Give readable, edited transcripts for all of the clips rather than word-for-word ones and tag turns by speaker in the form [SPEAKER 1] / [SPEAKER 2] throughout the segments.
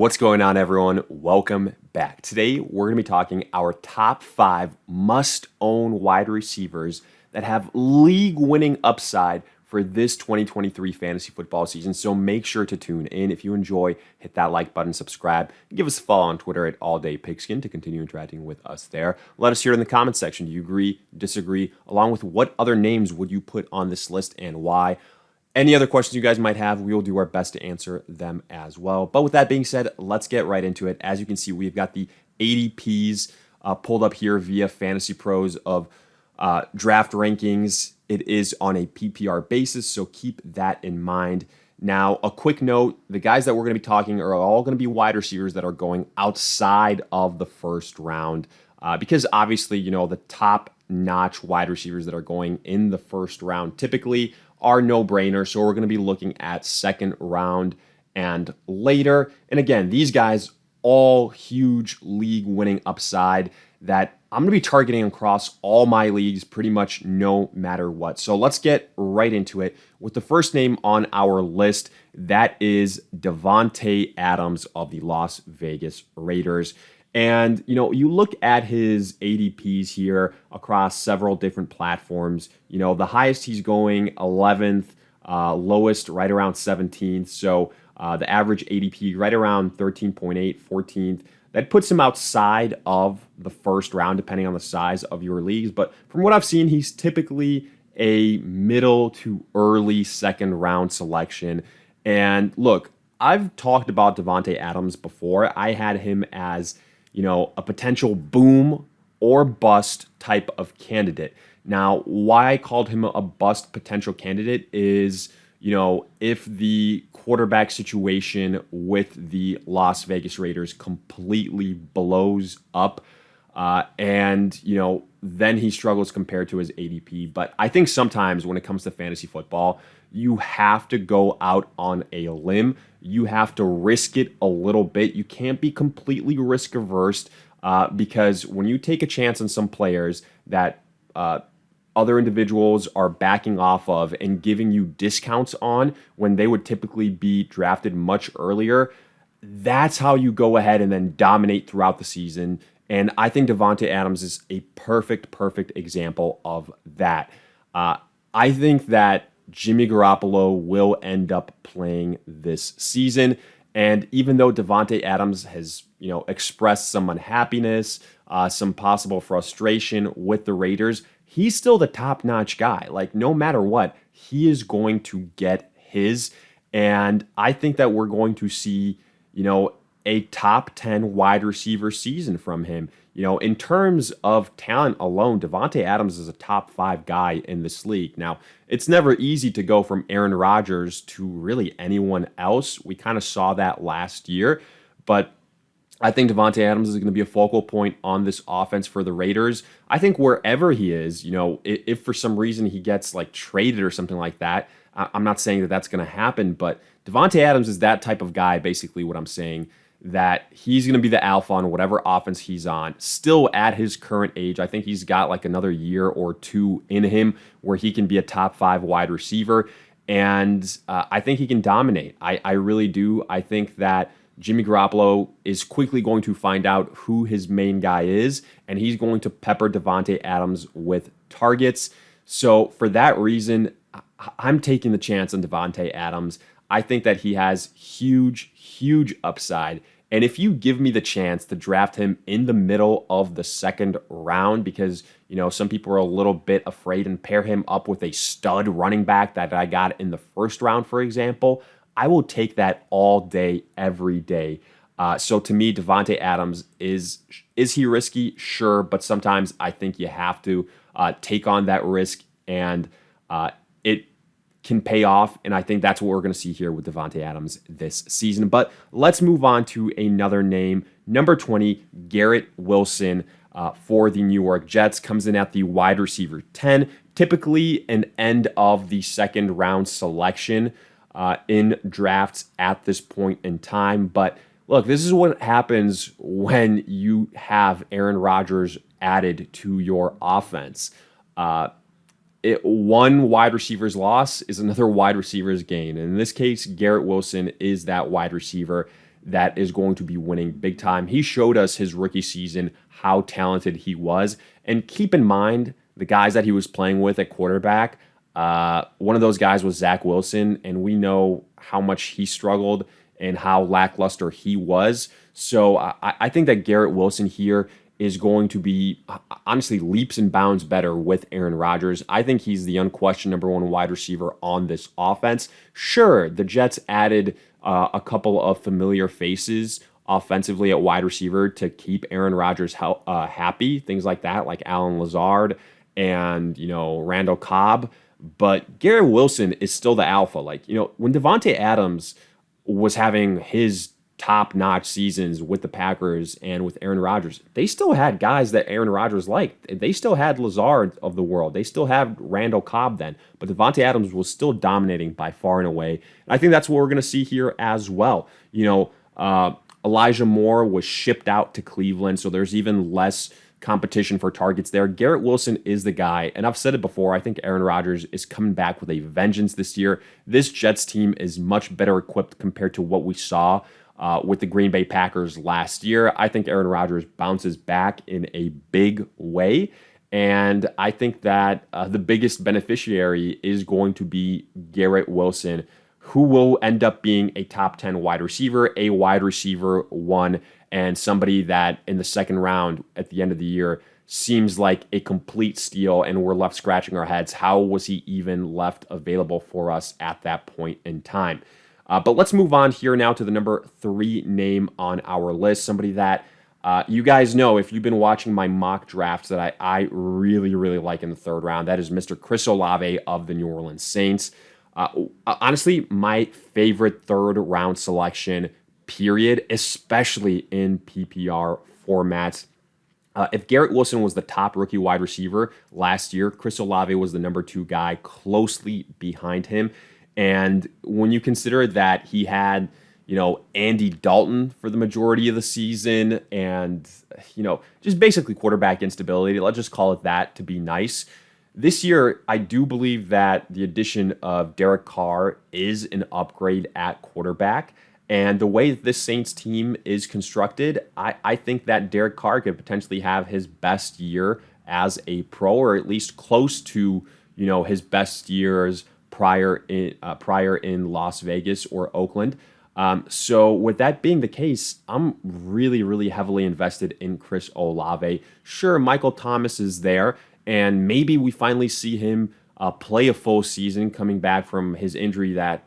[SPEAKER 1] What's going on, everyone? Welcome back. Today, we're going to be talking our top 5 must-own wide receivers that have league-winning upside for this 2023 fantasy football season. So make sure to tune in. If you enjoy, hit that like button, subscribe, and give us a follow on Twitter at AllDayPigskin to continue interacting with us there. Let us hear in the comments section. Do you agree, disagree, along with what other names would you put on this list and why? Any other questions you guys might have, we will do our best to answer them as well. But with that being said, let's get right into it. As you can see, we've got the ADPs pulled up here via fantasypros of draft rankings. It is on a PPR basis, so keep that in mind. Now, a quick note, the guys that we're going to be talking are all going to be wide receivers that are going outside of the first round because obviously, you know, the top-notch wide receivers that are going in the first round typically are no-brainers, so we're going to be looking at second round and later. And again, these guys, all huge league-winning upside that I'm going to be targeting across all my leagues pretty much no matter what. So let's get right into it with the first name on our list. That is Davante Adams of the Las Vegas Raiders. And, you know, you look at his ADPs here across several different platforms. You know, the highest he's going 11th, lowest right around 17th. So the average ADP right around 13.8, 14th. That puts him outside of the first round, depending on the size of your leagues. But from what I've seen, he's typically a middle to early second round selection. And look, I've talked about Davante Adams before. I had him as, you know, a potential boom or bust type of candidate. Now, why I called him a bust potential candidate is, you know, if the quarterback situation with the Las Vegas Raiders completely blows up and, you know, then he struggles compared to his ADP. But I think sometimes when it comes to fantasy football, you have to go out on a limb. You have to risk it a little bit. You can't be completely risk averse because when you take a chance on some players that other individuals are backing off of and giving you discounts on when they would typically be drafted much earlier, that's how you go ahead and then dominate throughout the season. And I think Davante Adams is a perfect example of that. I think that Jimmy Garoppolo will end up playing this season. And even though Davante Adams has, you know, expressed some unhappiness, some possible frustration with the Raiders, he's still the top-notch guy. Like, no matter what, he is going to get his. And I think that we're going to see, you know, a top 10 wide receiver season from him. You know, in terms of talent alone, Davante Adams is a top 5 guy in this league. Now, it's never easy to go from Aaron Rodgers to really anyone else. We kind of saw that last year, but I think Davante Adams is going to be a focal point on this offense for the Raiders. I think wherever he is, you know, if for some reason he gets like traded or something like that, I'm not saying that that's going to happen, but Davante Adams is that type of guy, basically what I'm saying, that he's going to be the alpha on whatever offense he's on. Still at his current age, I think he's got like another year or two in him where he can be a top 5 wide receiver. And I think he can dominate. I really do. I think that Jimmy Garoppolo is quickly going to find out who his main guy is, and he's going to pepper Davante Adams with targets. So for that reason, I'm taking the chance on Davante Adams. I think that he has huge upside. And if you give me the chance to draft him in the middle of the second round, because, you know, some people are a little bit afraid, and pair him up with a stud running back that I got in the first round, for example, I will take that all day, every day. So to me, Davante Adams, is he risky? Sure, but sometimes I think you have to take on that risk, and it can pay off, and I think that's what we're going to see here with Davante Adams this season. But let's move on to another name. Number 20, Garrett Wilson for the New York Jets, comes in at the wide receiver 10, typically an end of the second round selection in drafts at this point in time. But look, this is what happens when you have Aaron Rodgers added to your offense. One wide receiver's loss is another wide receiver's gain. And in this case, Garrett Wilson is that wide receiver that is going to be winning big time. He showed us his rookie season how talented he was. And keep in mind, the guys that he was playing with at quarterback, one of those guys was Zach Wilson, and we know how much he struggled and how lackluster he was. So I think that Garrett Wilson here is going to be, honestly, leaps and bounds better with Aaron Rodgers. I think he's the unquestioned number one wide receiver on this offense. Sure, the Jets added a couple of familiar faces offensively at wide receiver to keep Aaron Rodgers happy, things like that, like Allen Lazard and, Randall Cobb. But Garrett Wilson is still the alpha. Like, when Davante Adams was having his top-notch seasons with the Packers and with Aaron Rodgers, they still had guys that Aaron Rodgers liked. They still had Lazard of the world. They still have Randall Cobb then. But Davante Adams was still dominating by far and away. And I think that's what we're going to see here as well. Elijah Moore was shipped out to Cleveland, so there's even less competition for targets there. Garrett Wilson is the guy, and I've said it before, I think Aaron Rodgers is coming back with a vengeance this year. This Jets team is much better equipped compared to what we saw with the Green Bay Packers last year. I think Aaron Rodgers bounces back in a big way, and I think that the biggest beneficiary is going to be Garrett Wilson, who will end up being a top 10 wide receiver, a wide receiver one, and somebody that in the second round at the end of the year seems like a complete steal, and we're left scratching our heads. How was he even left available for us at that point in time? But let's move on here now to the number 3 name on our list, somebody that you guys know, if you've been watching my mock drafts, that I really, really like in the third round. That is Mr. Chris Olave of the New Orleans Saints. Honestly, my favorite third round selection, period, especially in PPR formats. If Garrett Wilson was the top rookie wide receiver last year, Chris Olave was the number 2 guy closely behind him. And when you consider that he had, Andy Dalton for the majority of the season and, just basically quarterback instability, let's just call it that to be nice. This year, I do believe that the addition of Derek Carr is an upgrade at quarterback. And the way this Saints team is constructed, I think that Derek Carr could potentially have his best year as a pro, or at least close to, his best years prior in Las Vegas or Oakland. So with that being the case, I'm really, really heavily invested in Chris Olave. Sure, Michael Thomas is there, and maybe we finally see him play a full season coming back from his injury that,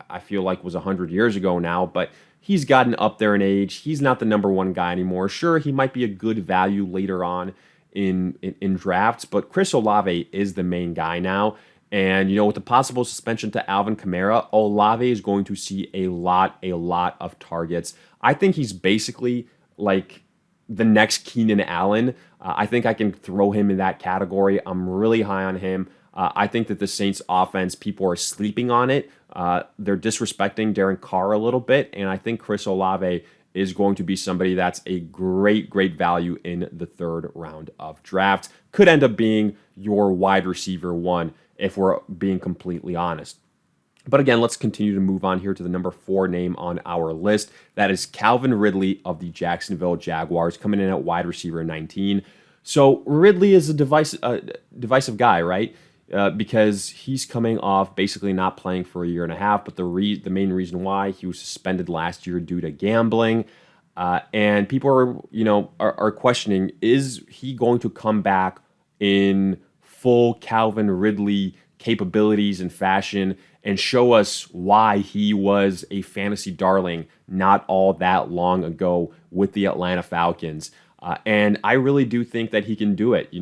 [SPEAKER 1] I feel like was 100 years ago now, but he's gotten up there in age. He's not the number 1 guy anymore. Sure, he might be a good value later on in drafts, but Chris Olave is the main guy now. And, with the possible suspension to Alvin Kamara, Olave is going to see a lot of targets. I think he's basically like the next Keenan Allen. I think I can throw him in that category. I'm really high on him. I think that the Saints offense, people are sleeping on it. They're disrespecting Derek Carr a little bit. And I think Chris Olave is going to be somebody that's a great value in the third round of drafts. Could end up being your wide receiver one, if we're being completely honest. But again, let's continue to move on here to the number 4 name on our list. That is Calvin Ridley of the Jacksonville Jaguars, coming in at wide receiver 19. So Ridley is a divisive guy, right? Because he's coming off basically not playing for a year and a half, but the main reason why he was suspended last year due to gambling. And people are questioning, is he going to come back in full Calvin Ridley capabilities and fashion and show us why he was a fantasy darling not all that long ago with the Atlanta Falcons. And I really do think that he can do it.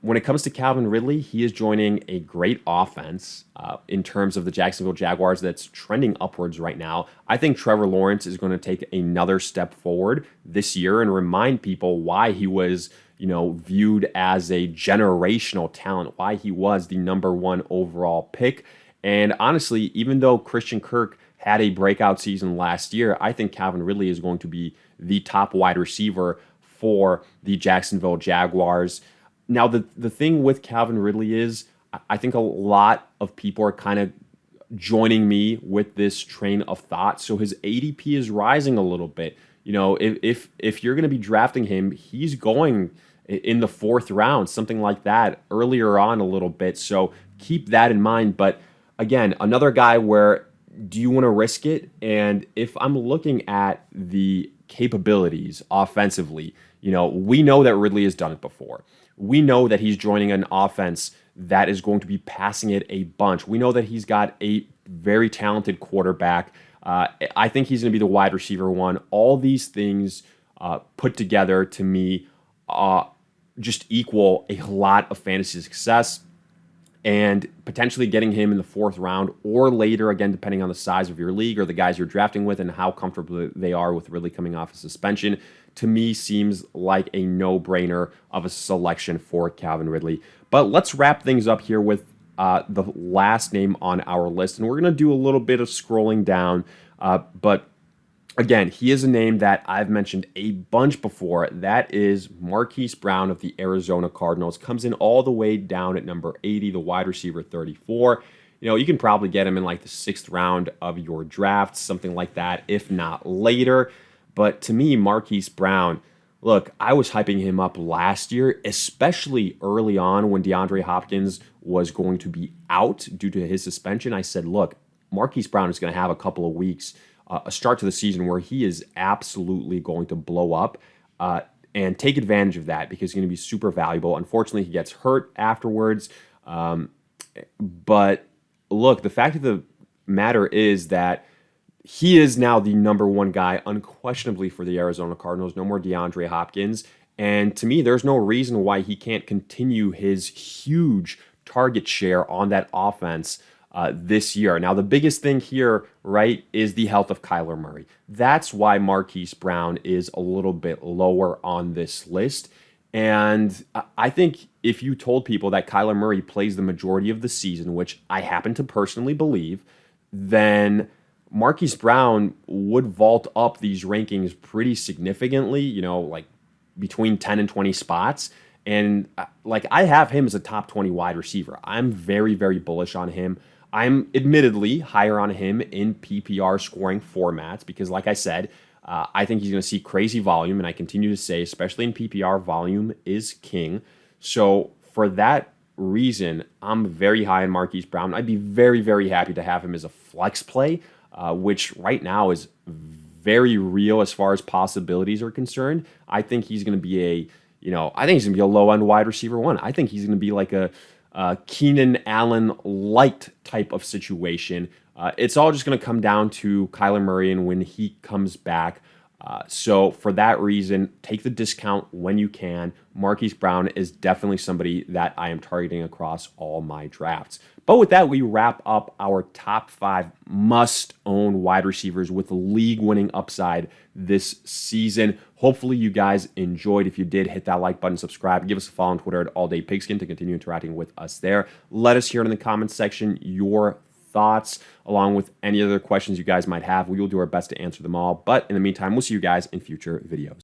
[SPEAKER 1] When it comes to Calvin Ridley, he is joining a great offense in terms of the Jacksonville Jaguars that's trending upwards right now. I think Trevor Lawrence is going to take another step forward this year and remind people why he was viewed as a generational talent, why he was the number 1 overall pick. And honestly, even though Christian Kirk had a breakout season last year, I think Calvin Ridley is going to be the top wide receiver for the Jacksonville Jaguars. Now, the thing with Calvin Ridley is I think a lot of people are kind of joining me with this train of thought. So his ADP is rising a little bit. You know, if you're going to be drafting him, he's going in the 4th round, something like that, earlier on a little bit. So keep that in mind. But again, another guy where do you want to risk it? And if I'm looking at the capabilities offensively, you know, we know that Ridley has done it before. We know that he's joining an offense that is going to be passing it a bunch. We know that he's got a very talented quarterback. I think he's going to be the wide receiver one. All these things put together to me just equal a lot of fantasy success, and potentially getting him in the 4th round or later, again, depending on the size of your league or the guys you're drafting with and how comfortable they are with Ridley coming off a suspension, to me seems like a no-brainer of a selection for Calvin Ridley. But let's wrap things up here with the last name on our list, and we're going to do a little bit of scrolling down, but again, he is a name that I've mentioned a bunch before. That is Marquise Brown of the Arizona Cardinals. Comes in all the way down at number 80, the wide receiver 34. You know, you can probably get him in like the 6th round of your draft, something like that, if not later. But to me, Marquise Brown, look, I was hyping him up last year, especially early on when DeAndre Hopkins was going to be out due to his suspension. I said, look, Marquise Brown is going to have a couple of weeks, a start to the season where he is absolutely going to blow up, and take advantage of that because he's going to be super valuable. Unfortunately, he gets hurt afterwards. But look, the fact of the matter is that he is now the number 1 guy unquestionably for the Arizona Cardinals. No more DeAndre Hopkins. And to me, there's no reason why he can't continue his huge target share on that offense this year. Now, the biggest thing here, right, is the health of Kyler Murray. That's why Marquise Brown is a little bit lower on this list. And I think if you told people that Kyler Murray plays the majority of the season, which I happen to personally believe, then Marquise Brown would vault up these rankings pretty significantly, you know, like between 10 and 20 spots. And like I have him as a top 20 wide receiver. I'm very, very bullish on him. I'm admittedly higher on him in PPR scoring formats because, like I said, I think he's going to see crazy volume. And I continue to say, especially in PPR, volume is king. So for that reason, I'm very high on Marquise Brown. I'd be very, very happy to have him as a flex play, which right now is very real as far as possibilities are concerned. I think he's going to be I think he's going to be a low-end wide receiver one. I think he's going to be like a Keenan Allen light type of situation. It's all just going to come down to Kyler Murray and when he comes back. So for that reason, take the discount when you can. Marquise Brown is definitely somebody that I am targeting across all my drafts. But with that, we wrap up our top 5 must-own wide receivers with league-winning upside this season. Hopefully you guys enjoyed. If you did, hit that like button, subscribe, give us a follow on Twitter at AllDayPigskin to continue interacting with us there. Let us hear in the comments section your thoughts, along with any other questions you guys might have. We will do our best to answer them all. But in the meantime, we'll see you guys in future videos.